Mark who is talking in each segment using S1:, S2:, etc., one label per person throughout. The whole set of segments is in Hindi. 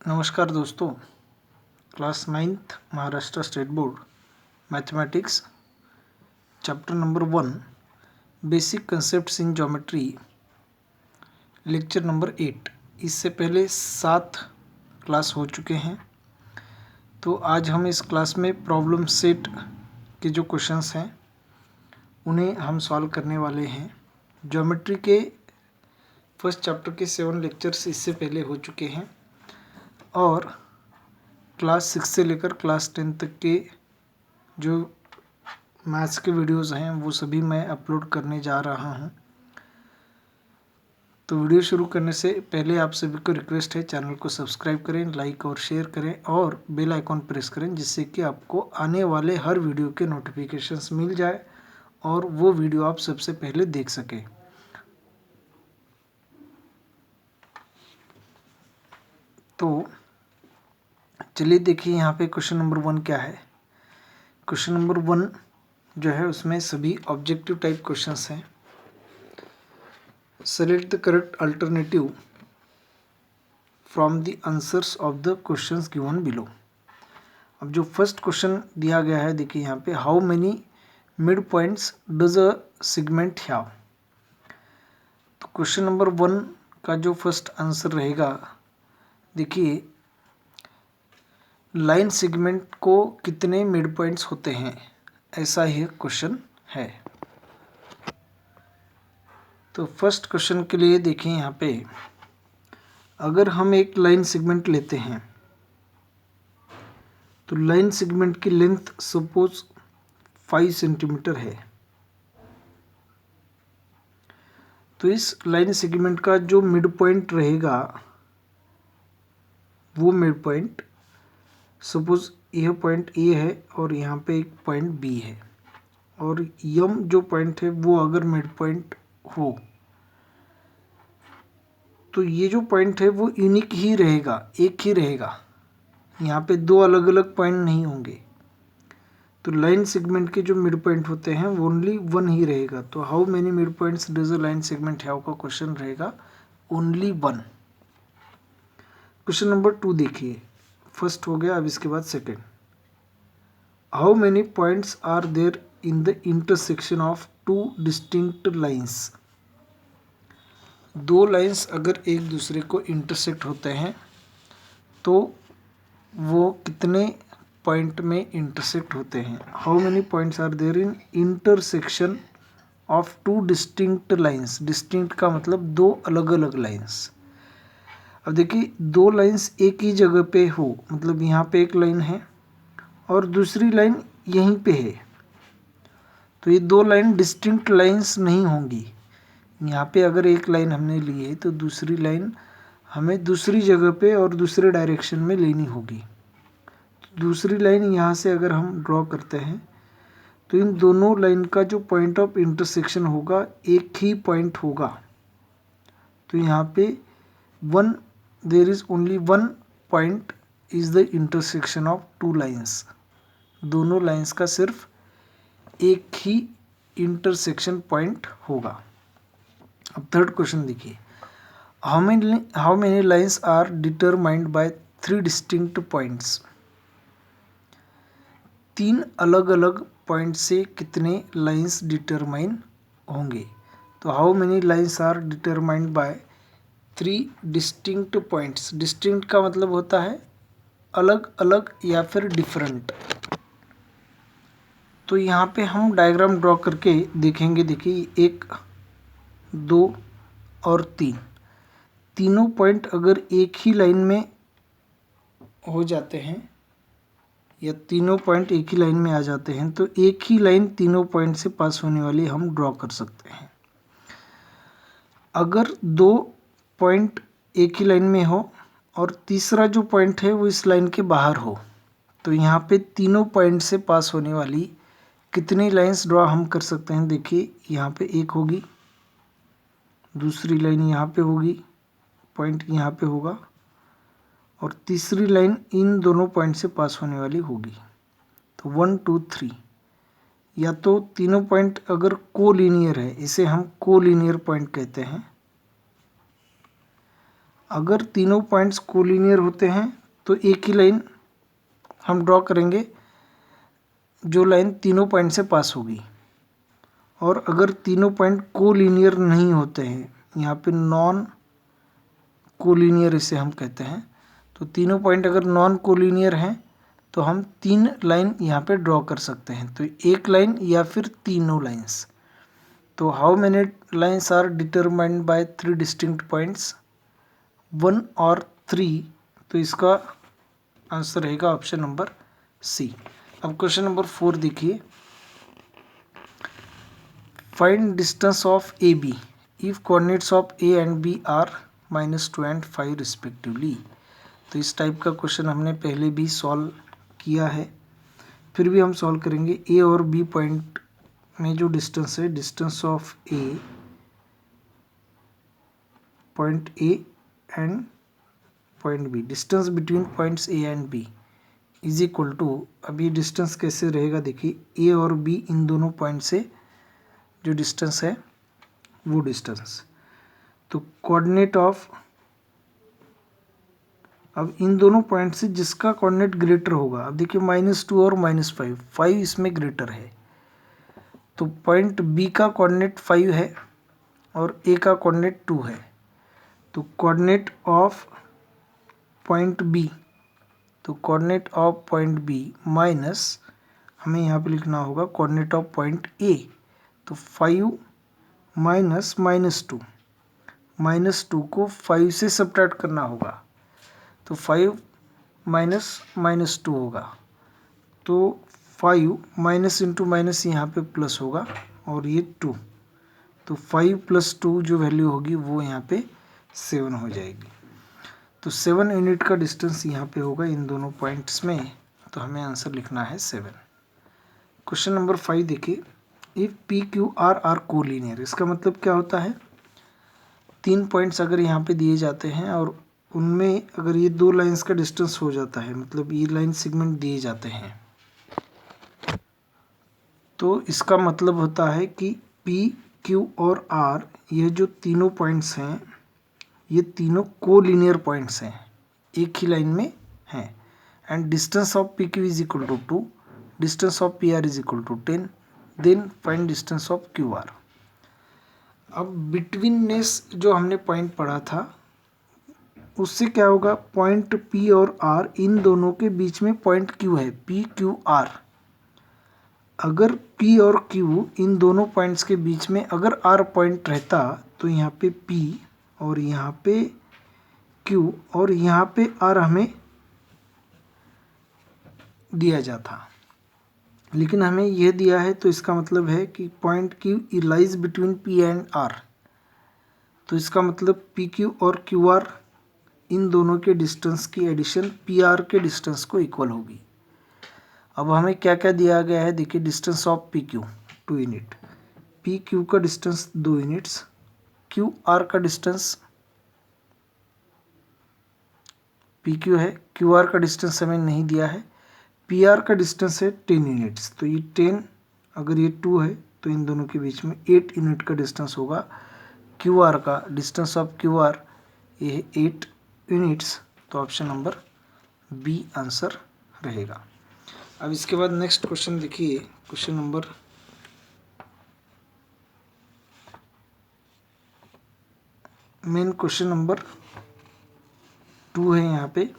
S1: नमस्कार दोस्तों। Class 9th Maharashtra state board mathematics chapter number 1 basic concepts in geometry lecture number 8। इससे पहले 7 क्लास हो चुके हैं। तो आज हम इस क्लास में प्रॉब्लम सेट के जो क्वेश्चंस हैं उन्हें हम सॉल्व करने वाले हैं। ज्योमेट्री के फर्स्ट चैप्टर के 7 लेक्चर्स इससे पहले हो चुके हैं और क्लास 6 से लेकर क्लास 10 तक के जो मैथ्स के वीडियोस हैं वो सभी मैं अपलोड करने जा रहा हूं। तो वीडियो शुरू करने से पहले आप सभी को रिक्वेस्ट है, चैनल को सब्सक्राइब करें, लाइक और शेयर करें और बेल आइकॉन प्रेस करें, जिससे कि आपको आने वाले हर वीडियो के नोटिफिकेशंस मिल जाए और वो वीडियो आप सबसे पहले देख सकें। तो चलिए देखिए यहाँ पे क्वेश्चन नंबर 1 क्या है। क्वेश्चन नंबर 1 जो है उसमें सभी ऑब्जेक्टिव टाइप क्वेश्चंस हैं। Select the correct alternative from the answers of the questions given below. अब जो फर्स्ट क्वेश्चन दिया गया है, देखिए यहाँ पे how many mid points does a segment have. तो क्वेश्चन नंबर 1 का जो फर्स्ट आंसर रहेगा, देखिए लाइन सेगमेंट को कितने मिड पॉइंट्स होते हैं, ऐसा ही क्वेश्चन है। तो फर्स्ट क्वेश्चन के लिए देखिए यहाँ पे अगर हम एक लाइन सेगमेंट लेते हैं तो लाइन सेगमेंट की लेंथ सपोज 5 सेंटीमीटर है। तो इस लाइन सेगमेंट का जो मिड पॉइंट रहेगा वो मिड पॉइंट सपोज यह पॉइंट ए है और यहाँ पे एक पॉइंट बी है और यम जो पॉइंट है वो अगर मिड पॉइंट हो तो ये जो पॉइंट है वो यूनिक ही रहेगा, एक ही रहेगा। यहाँ पे दो अलग अलग पॉइंट नहीं होंगे। तो लाइन सेगमेंट के जो मिड पॉइंट होते हैं वो ओनली 1 ही रहेगा। तो how many mid points does a line segment have का क्वेश्चन रहेगा ओनली 1। क्वेश्चन नंबर 2 देखिए, फर्स्ट हो गया, अब इसके बाद second. How many points are there in the intersection of two distinct lines. दो लाइंस अगर एक दूसरे को इंटरसेक्ट होते हैं तो वो कितने पॉइंट में इंटरसेक्ट होते हैं। How many points are there in intersection of two distinct lines. Distinct का मतलब दो अलग अलग लाइंस। अब देखिए दो लाइंस एक ही जगह पे हो, मतलब यहाँ पे एक लाइन है और दूसरी लाइन यहीं पे है, तो ये दो लाइन डिस्टिंक्ट लाइंस नहीं होंगी। यहाँ पे अगर एक लाइन हमने ली है तो दूसरी लाइन हमें दूसरी जगह पे और दूसरे डायरेक्शन में लेनी होगी। तो दूसरी लाइन यहाँ से अगर हम ड्रॉ करते हैं तो इन दोनों लाइन का जो पॉइंट ऑफ इंटरसेक्शन होगा एक ही पॉइंट होगा। तो यहाँ पे there is only 1 point is the intersection of two lines. दोनों लाइंस का सिर्फ एक ही इंटरसेक्शन पॉइंट होगा। अब थर्ड क्वेश्चन देखिए, how many lines are determined by 3 distinct points. 3 अलग अलग पॉइंट से कितने लाइंस डिटरमाइन होंगे। तो how many lines are determined by 3 distinct points. Distinct का मतलब होता है अलग अलग या फिर डिफरेंट। तो यहाँ पे हम डायग्राम ड्रॉ करके देखेंगे। देखिए 1 2 और 3, तीनों पॉइंट अगर एक ही लाइन में हो जाते हैं या तीनों पॉइंट एक ही लाइन में आ जाते हैं तो एक ही लाइन तीनों पॉइंट से पास होने वाली हम ड्रॉ कर सकते हैं। अगर 2 पॉइंट एक ही लाइन में हो और तीसरा जो पॉइंट है वो इस लाइन के बाहर हो तो यहाँ पे तीनों पॉइंट से पास होने वाली कितनी लाइंस ड्रॉ हम कर सकते हैं। देखिए यहाँ पे एक होगी, दूसरी लाइन यहाँ पे होगी, पॉइंट यहाँ पे होगा और तीसरी लाइन इन दोनों पॉइंट से पास होने वाली होगी। तो 1 2 3, या तो तीनों पॉइंट अगर कोलिनियर है, इसे हम कोलिनियर पॉइंट कहते हैं। अगर तीनों पॉइंट्स कोलिनियर होते हैं तो एक ही लाइन हम ड्रॉ करेंगे जो लाइन तीनों पॉइंट से पास होगी। और अगर तीनों पॉइंट कोलिनियर नहीं होते हैं, यहाँ पे नॉन कोलिनियर इसे हम कहते हैं, तो तीनों पॉइंट अगर नॉन कोलिनियर हैं तो हम 3 लाइन यहाँ पे ड्रॉ कर सकते हैं, तो एक लाइन या फिर तीनों लाइंस। तो how many lines are determined by 3 distinct points, 1 और 3। तो इसका आंसर रहेगा ऑप्शन नंबर सी। अब क्वेश्चन नंबर 4 देखिए, find distance of A B if coordinates of A and B are -2 and 5 respectively. तो इस टाइप का क्वेश्चन हमने पहले भी सॉल्व किया है, फिर भी हम सॉल्व करेंगे। ए और बी पॉइंट में जो डिस्टेंस है, distance of a point A and point B, distance between points A and B is equal to, अब ये डिस्टेंस कैसे रहेगा देखिए, ए और बी इन दोनों पॉइंट से जो डिस्टेंस है वो डिस्टेंस, तो कोऑर्डिनेट ऑफ, अब इन दोनों पॉइंट से जिसका कोऑर्डिनेट ग्रेटर होगा, अब देखिए -2 और -5, 5 इसमें ग्रेटर है, तो पॉइंट बी का कोऑर्डिनेट 5 है और ए का कोऑर्डिनेट 2 है, तो कोऑर्डिनेट ऑफ पॉइंट बी, तो coordinate of point B minus, हमें यहाँ पे लिखना होगा कोऑर्डिनेट ऑफ पॉइंट ए, तो 5 माइनस -2, -2 को 5 से सब्ट्रैक्ट करना होगा, तो 5 माइनस -2 होगा, तो 5 माइनस इंटू माइनस यहाँ पे प्लस होगा और ये 2, तो 5 + 2 जो वैल्यू होगी वो यहाँ पे 7 हो जाएगी। तो 7 यूनिट का डिस्टेंस यहाँ पे होगा इन दोनों पॉइंट्स में, तो हमें आंसर लिखना है 7। क्वेश्चन नंबर 5 देखिए, if P Q R are collinear, इसका मतलब क्या होता है, 3 पॉइंट्स अगर यहाँ पे दिए जाते हैं और उनमें अगर ये 2 लाइंस का डिस्टेंस हो जाता है, मतलब ये लाइन सेगमेंट दिए जाते हैं, तो इसका मतलब होता है कि पी क्यू और आर, ये जो तीनों पॉइंट्स हैं ये तीनों कोलिनियर पॉइंट्स हैं, एक ही लाइन में हैं, and distance of P Q is equal to 2, distance of P R is equal to 10, then find distance of Q R. अब बिटवीननेस जो हमने पॉइंट पढ़ा था उससे क्या होगा, पॉइंट पी और आर इन दोनों के बीच में पॉइंट क्यू है, पी क्यू आर, अगर P और Q इन दोनों पॉइंट्स के बीच में अगर R पॉइंट रहता तो यहाँ पे P और यहाँ पे Q और यहाँ पे R हमें दिया जाता, लेकिन हमें यह दिया है, तो इसका मतलब है कि point Q lies between P and R, तो इसका मतलब PQ और QR इन दोनों के डिस्टेंस की एडिशन PR के डिस्टेंस को इक्वल होगी। अब हमें क्या क्या दिया गया है देखिए, distance of PQ 2 unit, PQ का डिस्टेंस 2 यूनिट्स, QR का डिस्टेंस PQ है, QR का डिस्टेंस हमें नहीं दिया है, PR का डिस्टेंस है 10 यूनिट्स, तो ये 10 अगर ये 2 है तो इन दोनों के बीच में 8 यूनिट का डिस्टेंस होगा। QR का डिस्टेंस ऑफ QR ये है 8 यूनिट्स, तो ऑप्शन नंबर बी आंसर रहेगा। अब इसके बाद नेक्स्ट क्वेश्चन देखिए, question number main question number 2 है यहाँ पे।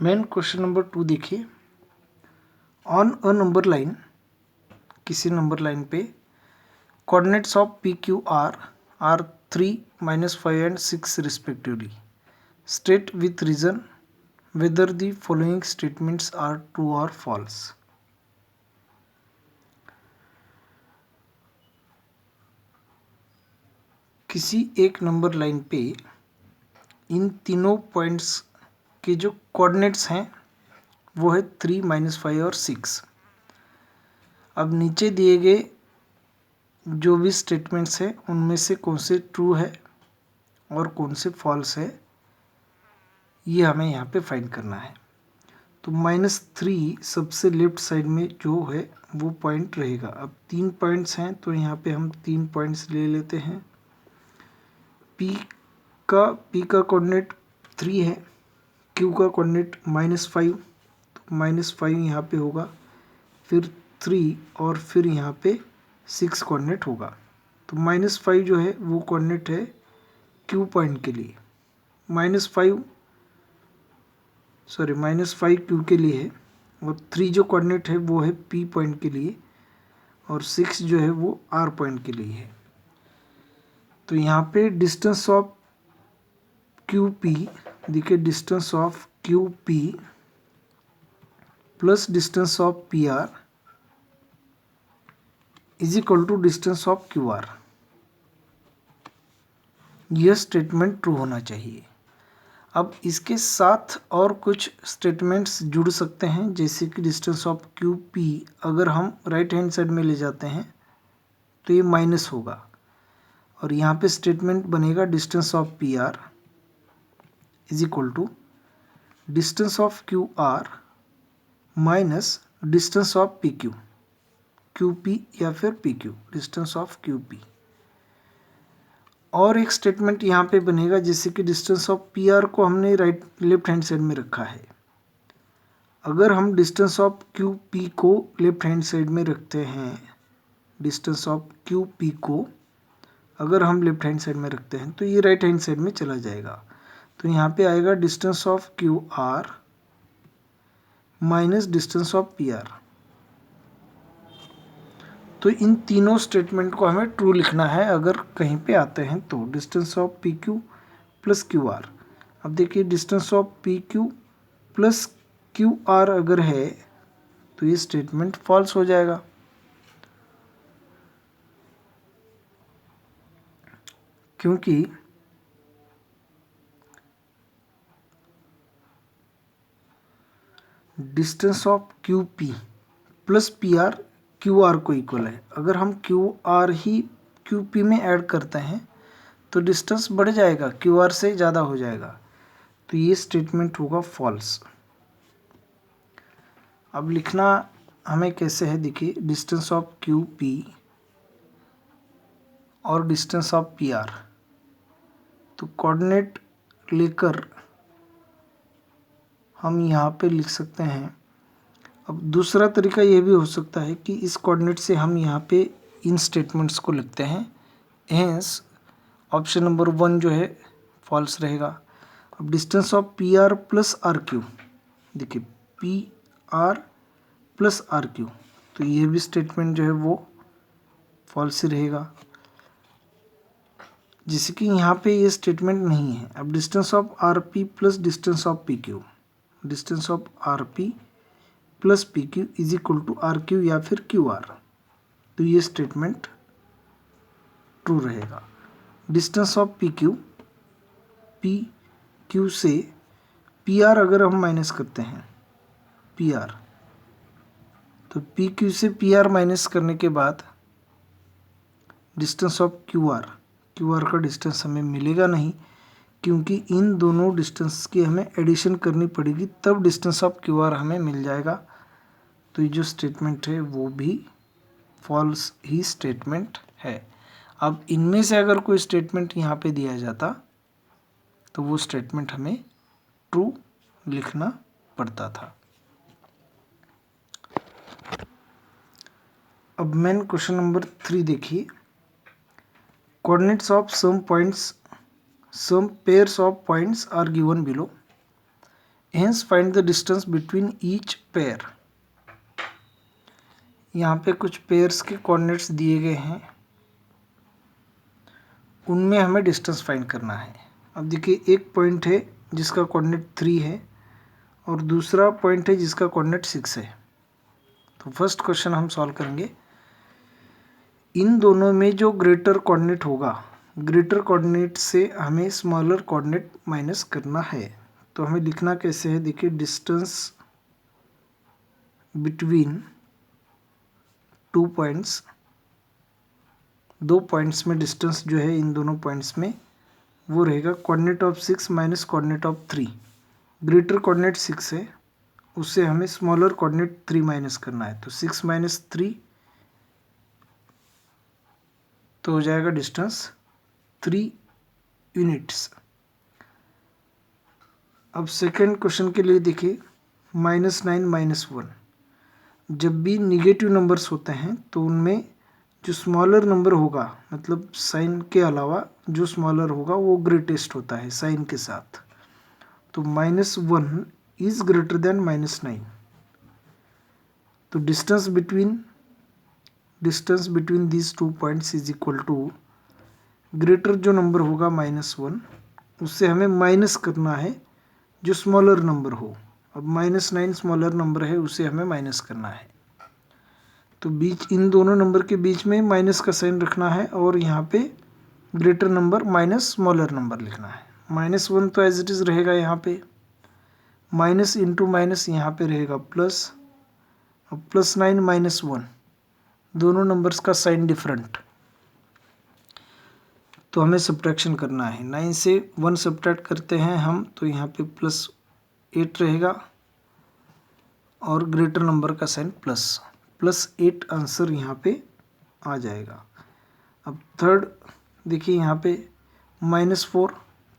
S1: मेन क्वेश्चन नंबर 2 देखिए। ऑन अ नंबर लाइन, किसी नंबर लाइन पे coordinates of P Q R 3, -5 and 6 respectively. State with reason whether the following statements are true or false। किसी एक नंबर लाइन पे इन तीनों पॉइंट्स के जो कोऑर्डिनेट्स हैं वो है 3, -5 और 6। अब नीचे दिए गए जो भी स्टेटमेंट्स हैं उनमें से कौन से ट्रू है और कौन से फॉल्स है, ये हमें यहाँ पे फाइंड करना है। तो -3 सबसे लेफ्ट साइड में जो है वो पॉइंट रहेगा। अब 3 पॉइंट्स हैं तो यहाँ पे हम 3 पॉइंट्स ले लेते हैं। P का कोऑर्डिनेट 3 है, Q का कोऑर्डिनेट -5, तो -5 यहाँ पे होगा, फिर 3 और फिर यहाँ पे 6 कोऑर्डिनेट होगा। तो -5 जो है वो कोऑर्डिनेट है Q पॉइंट के लिए, -5 Q के लिए है, और 3 जो कोऑर्डिनेट है वो है P पॉइंट के लिए, और 6 जो है वो R पॉइंट के लिए है। तो यहाँ पे डिस्टेंस ऑफ QP देखिए, distance of QP plus distance of PR is equal to distance of QR। यह स्टेटमेंट ट्रू होना चाहिए। अब इसके साथ और कुछ स्टेटमेंट्स जुड़ सकते हैं, जैसे कि डिस्टेंस ऑफ QP अगर हम राइट हैंड साइड में ले जाते हैं तो ये माइनस होगा, और यहाँ पे स्टेटमेंट बनेगा distance of PR is equal to distance of QR minus distance of PQ, QP या फिर PQ, डिस्टेंस ऑफ QP। और एक स्टेटमेंट यहाँ पे बनेगा, जैसे कि डिस्टेंस ऑफ PR को हमने लेफ्ट हैंड साइड में रखा है। अगर हम डिस्टेंस ऑफ QP को लेफ्ट हैंड साइड में रखते हैं, डिस्टेंस ऑफ QP को अगर हम लेफ्ट हैंड साइड में रखते हैं तो ये राइट हैंड साइड में चला जाएगा। तो यहाँ पे आएगा distance of QR minus distance of PR। तो इन तीनों स्टेटमेंट को हमें ट्रू लिखना है अगर कहीं पे आते हैं तो। Distance of PQ plus QR। अब देखिए, distance of PQ plus QR अगर है तो ये स्टेटमेंट फॉल्स हो जाएगा, क्योंकि distance of QP plus PR QR को इक्वल है। अगर हम QR ही QP में ऐड करते हैं तो डिस्टेंस बढ़ जाएगा, QR से ज़्यादा हो जाएगा, तो ये स्टेटमेंट होगा फॉल्स। अब लिखना हमें कैसे है, देखिए, डिस्टेंस ऑफ QP और डिस्टेंस ऑफ PR, तो कोऑर्डिनेट लेकर हम यहाँ पे लिख सकते हैं। अब दूसरा तरीका ये भी हो सकता है कि इस कोऑर्डिनेट से हम यहाँ पे इन स्टेटमेंट्स को लिखते हैं, हेंस ऑप्शन नंबर 1 जो है फॉल्स रहेगा। अब distance of PR plus RQ, देखिए PR प्लस RQ, तो ये भी स्टेटमेंट जो है वो फॉल्स ही रहेगा, जैसे कि यहाँ पे ये स्टेटमेंट नहीं है। अब distance of RP plus distance of PQ, distance of RP plus PQ is equal to RQ या फिर QR, तो ये स्टेटमेंट ट्रू रहेगा। डिस्टेंस ऑफ PQ से PR अगर हम माइनस करते हैं, PR, तो PQ से PR माइनस करने के बाद डिस्टेंस ऑफ QR का डिस्टेंस हमें मिलेगा नहीं, क्योंकि इन दोनों डिस्टेंस की हमें एडिशन करनी पड़ेगी, तब डिस्टेंस ऑफ QR हमें मिल जाएगा। तो ये जो स्टेटमेंट है वो भी फॉल्स ही स्टेटमेंट है। अब इनमें से अगर कोई स्टेटमेंट यहाँ पे दिया जाता तो वो स्टेटमेंट हमें ट्रू लिखना पड़ता था। अब मेन क्वेश्चन नंबर 3 देखिए। Coordinates of some pairs of points are given below. Hence find the distance between each pair. यहाँ पे कुछ पेयर्स के कोऑर्डिनेट्स दिए गए हैं, उनमें हमें डिस्टेंस फाइंड करना है। अब देखिए एक पॉइंट है जिसका कोऑर्डिनेट 3 है और दूसरा पॉइंट है जिसका कोऑर्डिनेट 6 है। तो फर्स्ट क्वेश्चन हम सॉल्व करेंगे। इन दोनों में जो ग्रेटर कोऑर्डिनेट होगा, ग्रेटर कोऑर्डिनेट से हमें स्मॉलर कोऑर्डिनेट माइनस करना है। तो हमें लिखना कैसे है, देखिए डिस्टेंस बिटवीन टू पॉइंट्स, दो पॉइंट्स में डिस्टेंस जो है इन दोनों पॉइंट्स में वो रहेगा coordinate of 6 minus coordinate of 3। Greater coordinate 6 है, उससे हमें स्मॉलर कोऑर्डिनेट 3 माइनस करना है। तो 6 माइनस 3 तो हो जाएगा डिस्टेंस 3 यूनिट्स। अब सेकेंड क्वेश्चन के लिए देखिए -9 -1। जब भी निगेटिव नंबर्स होते हैं तो उनमें जो स्मॉलर नंबर होगा, मतलब साइन के अलावा जो स्मॉलर होगा वो ग्रेटेस्ट होता है साइन के साथ। तो -1 इज ग्रेटर देन -9। तो distance between these two points is equal to, greater जो नंबर होगा -1 उससे हमें माइनस करना है जो स्मॉलर नंबर हो। अब -9 स्मॉलर नंबर है, उसे हमें माइनस करना है। तो बीच इन दोनों नंबर के बीच में माइनस का साइन रखना है और यहाँ पे greater number minus smaller number लिखना है। -1 तो एज इट इज़ रहेगा यहाँ पे, माइनस इंटू माइनस यहाँ पे रहेगा प्लस। अब +9 -1, दोनों नंबर्स का साइन डिफरेंट, तो हमें सब्ट्रैक्शन करना है। 9 से 1 सब्ट्रैक्ट करते हैं हम, तो यहाँ पे +8 रहेगा और ग्रेटर नंबर का साइन +8 आंसर यहाँ पे आ जाएगा। अब थर्ड देखिए यहाँ पे -4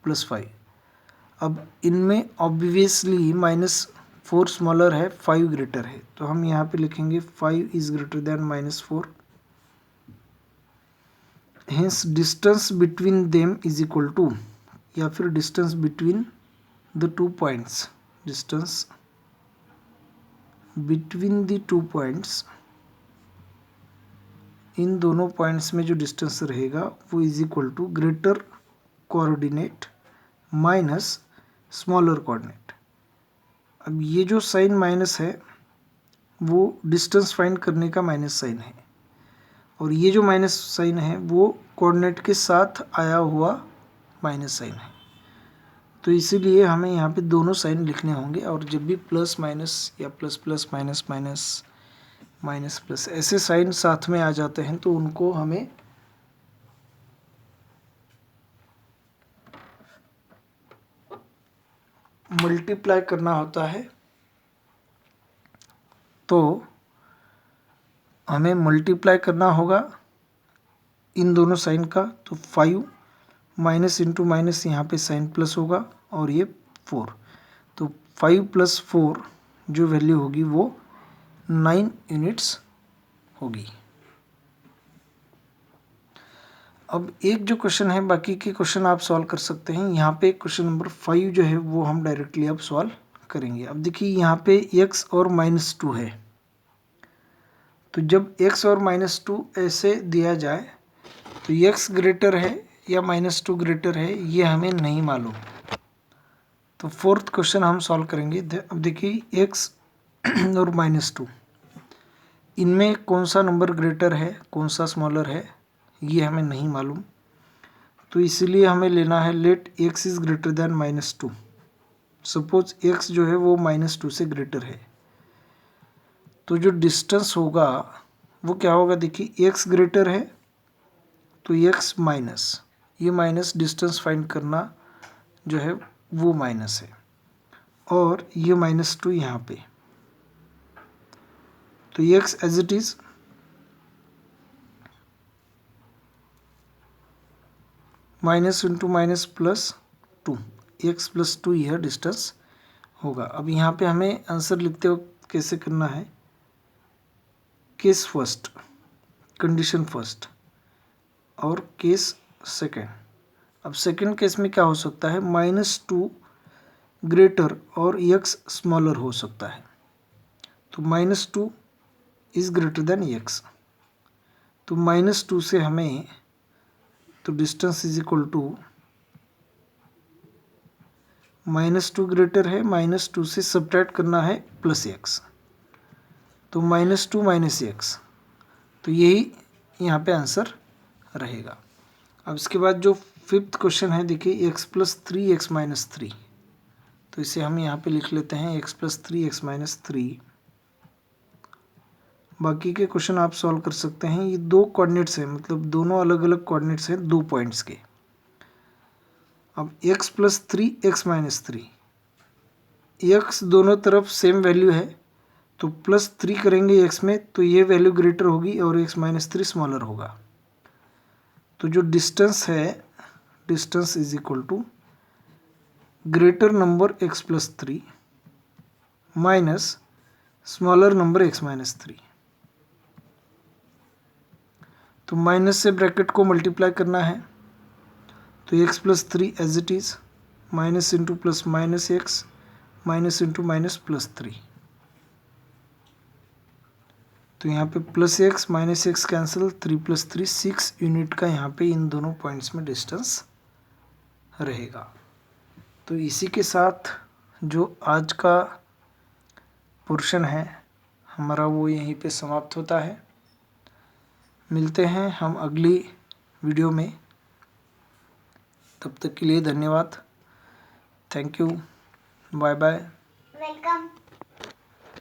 S1: +5। अब इनमें ऑब्वियसली -4 स्मॉलर है, 5 ग्रेटर है, तो हम यहाँ पे लिखेंगे 5 is greater than -4। Hence distance between them is equal to, या फिर distance between the two points, distance between the two points, इन दोनों पॉइंट्स में जो डिस्टेंस रहेगा वो is equal to greater coordinate minus smaller coordinate. अब ये जो साइन माइनस है वो डिस्टेंस फाइंड करने का माइनस साइन है, और ये जो माइनस साइन है वो कोऑर्डिनेट के साथ आया हुआ माइनस साइन है। तो इसीलिए हमें यहाँ पे दोनों साइन लिखने होंगे, और जब भी प्लस माइनस या plus plus minus minus minus plus ऐसे साइन साथ में आ जाते हैं तो उनको हमें मल्टीप्लाई करना होता है। तो हमें मल्टीप्लाई करना होगा इन दोनों साइन का, तो 5 माइनस इंटू माइनस यहाँ पे साइन प्लस होगा और ये 4, तो 5 + 4 जो वैल्यू होगी वो 9 यूनिट्स होगी। अब एक जो क्वेश्चन है, बाकी के क्वेश्चन आप सॉल्व कर सकते हैं। यहाँ पे क्वेश्चन नंबर 5 जो है वो हम डायरेक्टली अब सॉल्व करेंगे। अब देखिए यहाँ पे x और -2 है, तो जब x और -2 ऐसे दिया जाए तो x ग्रेटर है या -2 ग्रेटर है ये हमें नहीं मालूम। तो फोर्थ क्वेश्चन हम सॉल्व करेंगे। अब देखिए x और -2, इनमें कौन सा नंबर ग्रेटर है कौन सा स्मॉलर है ये हमें नहीं मालूम। तो इसीलिए हमें लेना है let x is greater than -2। Suppose x जो है वो -2 से ग्रेटर है, तो जो डिस्टेंस होगा वो क्या होगा, देखिए x ग्रेटर है तो x माइनस, ये माइनस डिस्टेंस फाइंड करना जो है वो माइनस है, और ये -2 यहाँ पे, तो x as it is minus into minus +2, x + 2 यह डिस्टेंस होगा। अब यहाँ पे हमें आंसर लिखते वक्त कैसे करना है, केस फर्स्ट, कंडीशन फर्स्ट और केस सेकेंड। अब सेकेंड केस में क्या हो सकता है, -2 ग्रेटर और x स्मॉलर हो सकता है। तो -2 इज ग्रेटर देन x। तो -2 से हमें तो distance is equal to -2 greater है, -2 से सब्ट्रैक्ट करना है +x, तो -2 - x, तो यही यहाँ पे आंसर रहेगा। अब इसके बाद जो फिफ्थ क्वेश्चन है देखिए x + 3x - 3, तो इसे हम यहाँ पे लिख लेते हैं x + 3x - 3। बाकी के क्वेश्चन आप सॉल्व कर सकते हैं। ये दो कोऑर्डिनेट्स हैं, मतलब दोनों अलग अलग कोऑर्डिनेट्स हैं 2 पॉइंट्स के। अब x + 3x - 3, x दोनों तरफ सेम वैल्यू है, तो +3 करेंगे x में तो ये वैल्यू ग्रेटर होगी और x - 3 स्मॉलर होगा। तो जो डिस्टेंस है, distance is equal to greater number x + 3 minus smaller number x - 3। तो माइनस से ब्रैकेट को मल्टीप्लाई करना है, तो x + 3 as it is, minus into plus -x, minus into minus +3। तो यहाँ पे +x -x कैंसिल, 3 + 3 6 यूनिट का यहाँ पे इन दोनों पॉइंट्स में डिस्टेंस रहेगा। तो इसी के साथ जो आज का पोर्शन है हमारा वो यहीं पे समाप्त होता है। मिलते हैं हम अगली वीडियो में, तब तक के लिए धन्यवाद। Thank you, bye bye, welcome.